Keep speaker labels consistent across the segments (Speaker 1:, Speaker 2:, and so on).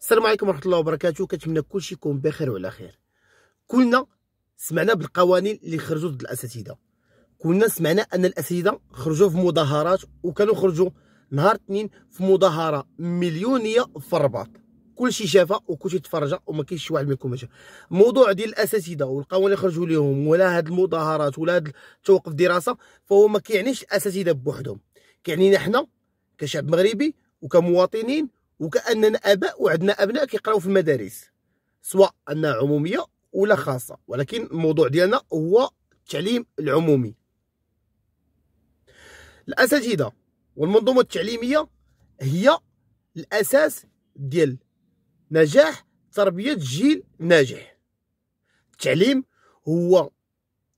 Speaker 1: السلام عليكم ورحمة الله وبركاته. كنتمنى كلشي يكون بخير وعلى خير. كلنا سمعنا بالقوانين اللي خرجوا ضد الاساتذه، كلنا سمعنا ان الاساتذه خرجوا في مظاهرات، وكانوا خرجوا نهار اثنين في مظاهره مليونيه في الرباط. كلشي شافها وكلشي تفرجها وما كاينش شي واحد منكم ما شاف. الموضوع ديال الاساتذه والقوانين اللي خرجوا لهم ولا هاد المظاهرات ولا هاد توقف دراسه، فهو ما كيعنيش الاساتذه بوحدهم، كيعنينا حنا كشعب مغربي وكمواطنين، وكأننا اباء وعندنا ابناء كيقراو في المدارس، سواء انها عموميه ولا خاصه، ولكن الموضوع ديالنا هو التعليم العمومي. الاساتذه والمنظومه التعليميه هي الاساس ديال نجاح تربيه جيل ناجح. التعليم هو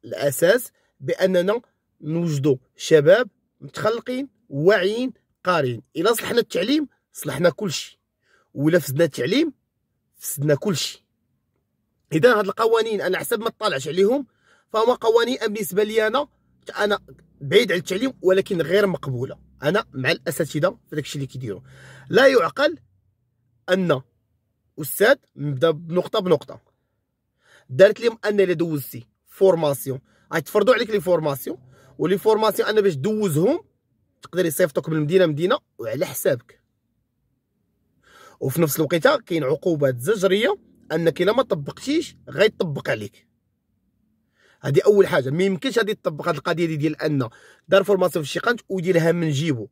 Speaker 1: الاساس باننا نوجدوا شباب متخلقين واعيين قارين. الا صلحنا التعليم صلحنا كلشي، ولا فسدنا التعليم فسدنا كلشي. اذا هاد القوانين انا حسب ما طالعش عليهم فهما قوانين بالنسبه لي انا بعيد عن التعليم، ولكن غير مقبوله. انا مع الاساتذه في داكشي اللي كيديروا. لا يعقل ان استاذ نبدا بنقطه دارت لهم ان الا دوزتي فورماسيون غيتفرضوا عليك لي فورماسيون، ولي فورماسيون انا باش دوزهم تقدر يصيفطوك من مدينه وعلى حسابك. وفي نفس الوقت كاين عقوبات زجريه انك الا ما طبقتيش غيطبق عليك. هذه اول حاجه. ما يمكنش غادي تطبق هذه القضيه ديال ان دار فورماسيون في شي قنت ويديرها من جيبو.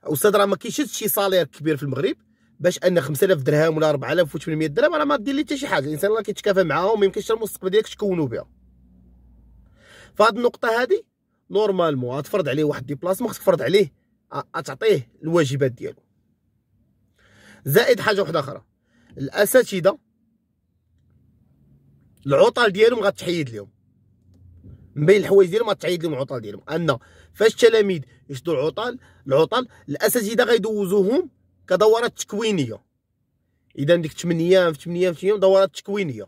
Speaker 1: استاذ راه ما كيشدش شي صالير كبير في المغرب باش ان 5000 درهم ولا 4800 درهم راه ما دير لي حتى شي حاجه. الانسان راه كيتكافى معاهم وما يمكنش المستقبل ديالك تكونوا بها. فهاد النقطه هذه نورمالمون غتفرض عليه واحد ديبلاسمون، خصك تفرض عليه تعطيه الواجبات ديالو. زائد حاجه واحده اخرى، الاساتذه العطل ديالهم غتحيد لهم. من بين الحوايج ديالهم غتحيد لهم العطل ديالهم، ان فاش التلاميذ يشدوا العطل الاساتذه غيدوزوهم كدورات تكوينيه. اذا ديك 8 ايام في 8 ايام في 8 ايام دورات تكوينيه،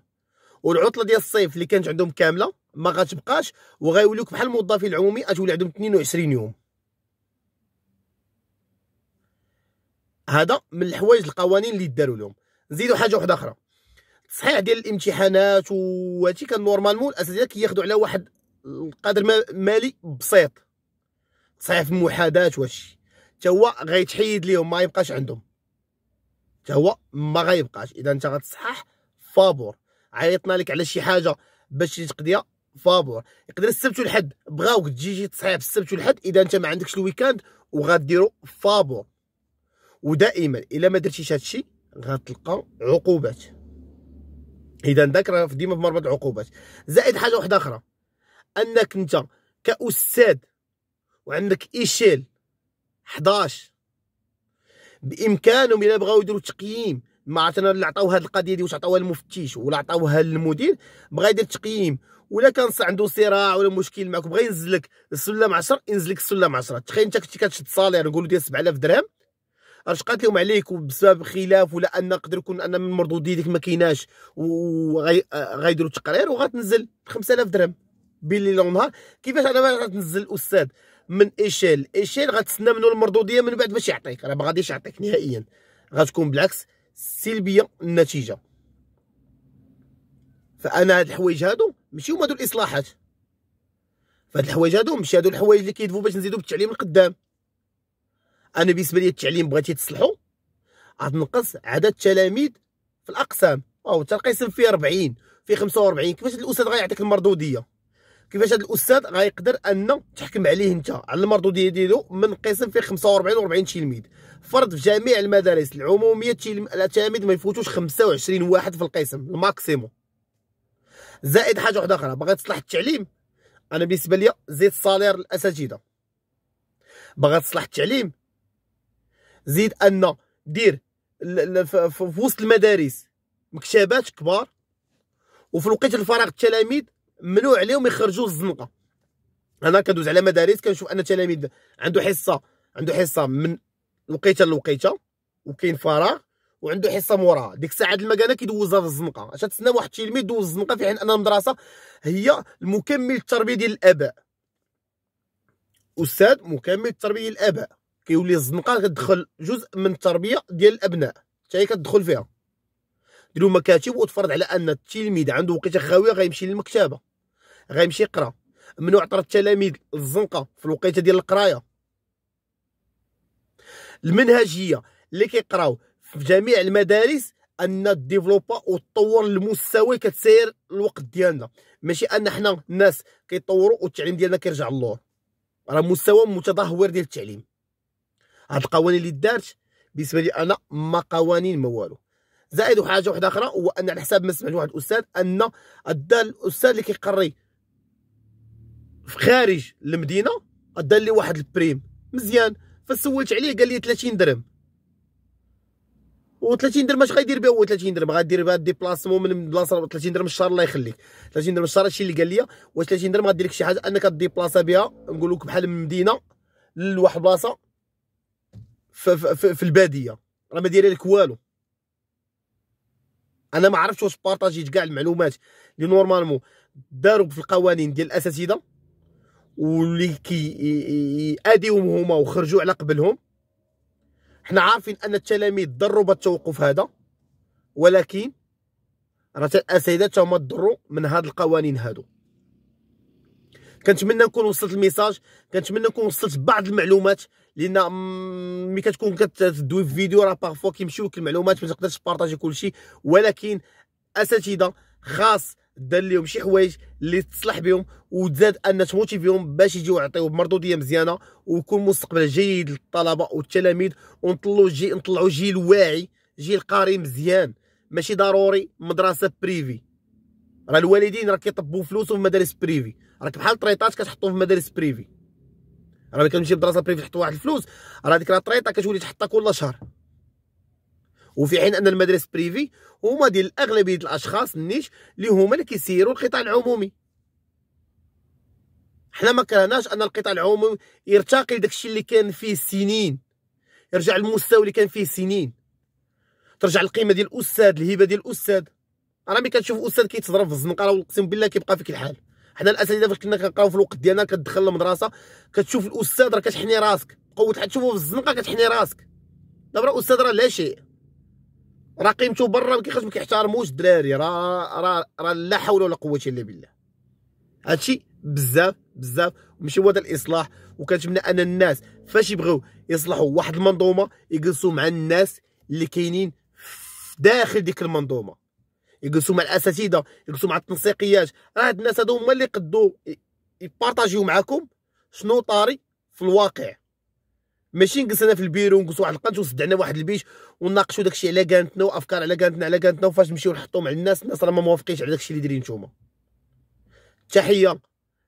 Speaker 1: والعطله ديال الصيف اللي كانت عندهم كامله ما غتبقاش، وغيوليوك بحال الموظفين العمومي غتولي عندهم 22 يوم. هذا من الحوايج القوانين اللي داروا لهم. نزيدوا حاجه واحده اخرى، التصحيح ديال الامتحانات وهادشي كان نورمالمون الاساتذه كياخذوا على واحد القدر مالي بسيط. تصحيح في المحاضات وهادشي حتى هو غيتحيد لهم، ما يبقاش عندهم، حتى هو ما غيبقاش. اذا انت غتصحح فابور، عيطنا لك على شي حاجه باش تقضيها فابور. يقدر السبت والحد بغاوك تجي تصحيح في السبت والحد، اذا انت ما عندكش الويكاند وغاديروا فابور. ودائما الا ما درتيش هادشي غتلقى عقوبات. اذا داك راه ديما في مربط العقوبات. زائد حاجه واحده اخرى، انك انت كاستاذ وعندك ايشيل 11 بامكانهم الا بغاو يديروا تقييم. ما عرفتنا اللي عطاو هاد القضيه دي واش عطاوها للمفتش ولا عطاوها للمدير، بغا يدير تقييم ولا كان عنده صراع ولا مشكل معك بغا ينزل لك السلم 10 ينزل لك السلم 10. تخيل انت كنتي كتشد صالير نقولوا ديال 7000 درهم، اش قالت لهم عليك بسبب خلاف ولا ان يقدر يكون ان من المردود ديالك ما كايناش وغيديروا تقرير وغتنزل 5000 درهم بالليل ونهار. كيفاش انا غتنزل الاستاذ من ايشيل غتسنى منه المردوديه من بعد باش يعطيك؟ راه ما غاديش يعطيك نهائيا، غتكون بالعكس سلبيه النتيجه. فانا هاد الحوايج هادو ماشي هما هادو الاصلاحات. فهاد الحوايج هادو ماشي هادو الحوايج اللي كيدفوا باش نزيدوا بالتعليم القدام. انا بالنسبه لي التعليم بغيتي تصلحو غتنقص عدد التلاميذ في الاقسام. انت القسم فيه 40 فيه 45، كيفاش الاستاذ غيعطيك المردوديه؟ كيفاش هذا الاستاذ غيقدر ان تحكم عليه انت على المردوديه ديالو من قسم فيه 45 و40 تلميذ؟ فرض في جميع المدارس العموميه التلاميذ ما يفوتوش 25 واحد في القسم الماكسيموم. زائد حاجه واحده اخرى، باغي تصلح التعليم انا بالنسبه لي زيد صالير الاساتذه. باغي تصلح التعليم زيد ان دير في وسط المدارس مكتبات كبار، وفي الوقت الفراغ التلاميذ ممنوع عليهم يخرجوا الزنقه. انا كندوز على مدارس كنشوف ان التلاميذ عنده حصه من الوقيته للوقيته وكاين فراغ، وعنده حصه موراها. ديك الساعه المكانه كيدوزها في الزنقه. اش تسنى واحد التلميذ يدوز الزنقه في حين ان المدرسه هي المكمل التربيه ديال الاباء. استاذ مكمل التربيه ديال الاباء، كيولي الزنقه كتدخل جزء من التربيه ديال الابناء، حتى هي كتدخل فيها. ديروا مكاتب وتفرض على ان التلميذ عنده وقيته خاويه غيمشي للمكتبه، غيمشي يقرا. ممنوع طرد التلاميذ الزنقه في الوقيته ديال القرايه. المنهجيه اللي كيقراو في جميع المدارس ان ديفلوبا وتطور المستوى كتسير الوقت ديالنا، ماشي ان حنا الناس كيطوروا والتعليم ديالنا كيرجع للور. راه مستوى متدهور ديال التعليم. هاد القوانين اللي دارت بالنسبه لي انا ما قوانين ما والو. زائد وحاجه واحده اخرى، هو ان على حساب ما سمعت واحد الاستاذ ان ادى الاستاذ اللي كيقري في خارج المدينه ادى لي واحد البريم مزيان. فسولت عليه قال لي 30 درهم. و30 درهم اش غيدير بها هو؟ 30 درهم غادير بها ديبلاسمون من بلاصه. 30 درهم الشهر الله يخليك، 30 درهم الشهر هادشي اللي قال لي. واش 30 درهم غدير لك شي حاجه انك ديبلاصا بها نقول لك بحال من مدينه لواحد البلاصه في الباديه؟ راه ما دايره لك والو. انا ما عرفتش واش بارطاجيت كاع المعلومات اللي نورمالمون داروا في القوانين ديال الاساتذه واللي كيأديوهم هما وخرجوا على قبلهم. حنا عارفين ان التلاميذ ضروا بالتوقف هذا، ولكن راه الاساتذه تا هما ضروا من هاد القوانين هادو. كنتمنى نكون وصلت الميساج، كنتمنى نكون وصلت بعض المعلومات، لان ملي كتكون كتدوي في فيديو راه باغفوا كيمشيو لك المعلومات ما تقدرش تبارطاجي كلشي. ولكن اساتذه خاص دار لهم شي حوايج اللي تصلح بهم وتزاد ان تموتيفيهم باش يجيو يعطيو بمردوديه مزيانه ويكون مستقبل جيد للطلبه والتلاميذ، ونطلعوا جيل واعي، جيل قاري مزيان. ماشي ضروري مدرسه بريفي. راه الوالدين راه كيطبوا فلوسهم في مدارس بريفي، راك بحال طريطات كتحطهم في مدارس بريفي. راه ملي كتمشي لمدرسه بريفي تحط واحد الفلوس، راه ديك راه طريطه كتولي تحطها كل شهر. وفي حين ان المدارس بريفي هما ديال اغلبيه الاشخاص النيش اللي هما اللي كيسيروا القطاع العمومي. حنا ما كرهناش ان القطاع العمومي يرتقي لداكشي اللي كان فيه سنين، يرجع للمستوى اللي كان فيه سنين، ترجع القيمه ديال الاستاذ، الهبه ديال الاستاذ. راه ملي كتشوف استاذ كيتضرب في الزنقه راه اقسم بالله كيبقى فيك الحال. حنا الاساتذه فاش كنا كنقراو في الوقت ديالنا كتدخل للمدرسه كتشوف الاستاذ راه كتحني راسك، قوه حد تشوفه في الزنقه كتحني راسك. دابا راه الاستاذ راه لا شيء، راه قيمته برا ما كيخرج ما كيحترموش الدراري. راه لا حول ولا قوه الا بالله. هادشي بزاف بزاف وماشي هو هذا الاصلاح. وكنتمنى ان الناس فاش يبغيو يصلحوا واحد المنظومه يجلسوا مع الناس اللي كاينين داخل ديك المنظومه، يجلسوا مع الاساتذه، يجلسوا مع التنسيقيات. راه هاد الناس هادو هما اللي يقدوا يبارطاجيو معاكم شنو طاري في الواقع. ماشي نجلس انا في البيرو ونجلسوا واحد القنت وسدعنا واحد البيش ونناقشوا داكشي على كانتنا وافكار على كانتنا وفاش نمشيو نحطوهم على الناس راه ما موافقينش على داكشي اللي دايرين نتوما. تحيه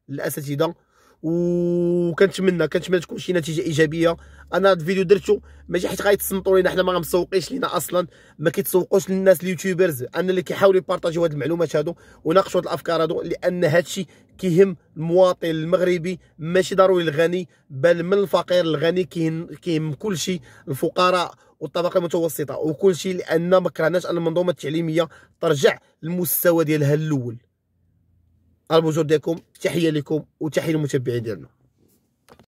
Speaker 1: للاساتذه، وكنتمنى تكون شي نتيجه ايجابيه. انا هاد الفيديو درتو ماشي حيت غيتصنتوا لينا، حنا ما غنسوقيش لينا اصلا، ما كيتسوقوش للناس اليوتيوبرز انا اللي كيحاولوا يبارطاجيو هاد المعلومات هادو ويناقشوا هاد الافكار هادو، لان هادشي كيهم المواطن المغربي ماشي ضروري الغني، بل من الفقير للغني كيهم كلشي، الفقراء والطبقه المتوسطه وكلشي، لان ما كرهناش ان المنظومه التعليميه ترجع للمستوى ديالها الاول. البوجود ديالكم، تحيه لكم وتحيه للمتابعين ديالنا.